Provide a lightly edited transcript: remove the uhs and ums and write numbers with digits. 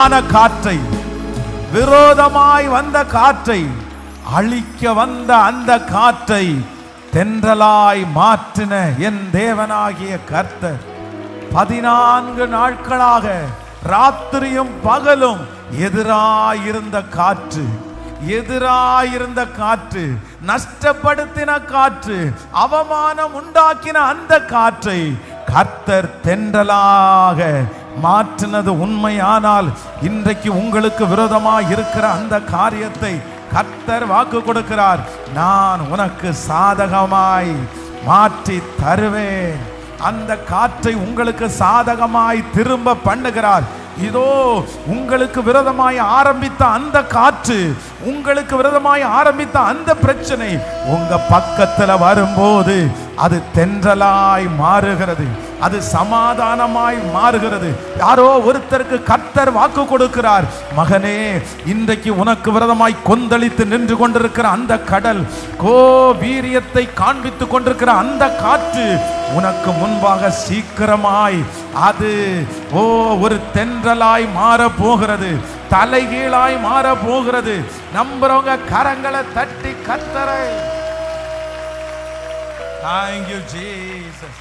காற்றை, விரோதமாய் வந்த காற்றை, அழிக்க வந்த அந்த காற்றை தென்றலாய் மாற்றின என் தேவனாகிய கர்த்தர் 14 நாட்களாக ராத்திரியும் பகலும் எதிராயிருந்த காற்று, நஷ்டப்படுத்தின காற்று, அவமானம் உண்டாக்கின அந்த காற்றை கர்த்தர் தென்றலாக மாற்றினது உண்மையானால் இன்றைக்கு உங்களுக்கு விரோதமாய் இருக்கிற அந்த காரியத்தை கர்த்தர் வாக்கு கொடுக்கிறார். நான் உனக்கு சாதகமாய் மாற்றி தருவேன். அந்த காற்றை உங்களுக்கு சாதகமாய் திரும்ப பண்ணுகிறார். இதோ உங்களுக்கு விரோதமாய் ஆரம்பித்த அந்த காற்று, உங்களுக்கு விரோதமாய் ஆரம்பித்த அந்த பிரச்சனை உங்க பக்கத்துல வரும்போது அது தென்றலாய் மாறுகிறது, அது சமாதானமாய் மாறுகிறது. யாரோ ஒருத்தருக்கு கர்த்தர் வாக்கு கொடுக்கிறார், மகனே இன்றைக்கு உனக்கு விரோதமாய் கொந்தளித்து நின்று கொண்டிருக்கிற அந்த கடல், வீரியத்தை காண்பித்து கொண்டிருக்கிற அந்த காற்று உனக்கு முன்பாக சீக்கிரமாய் அது ஒரு தென்றலாய் மாற போகிறது, தலைகீழாய் மாற போகிறது. நம்புறவங்க கரங்களை தட்டி கர்த்தரை. Thank you, Jesus.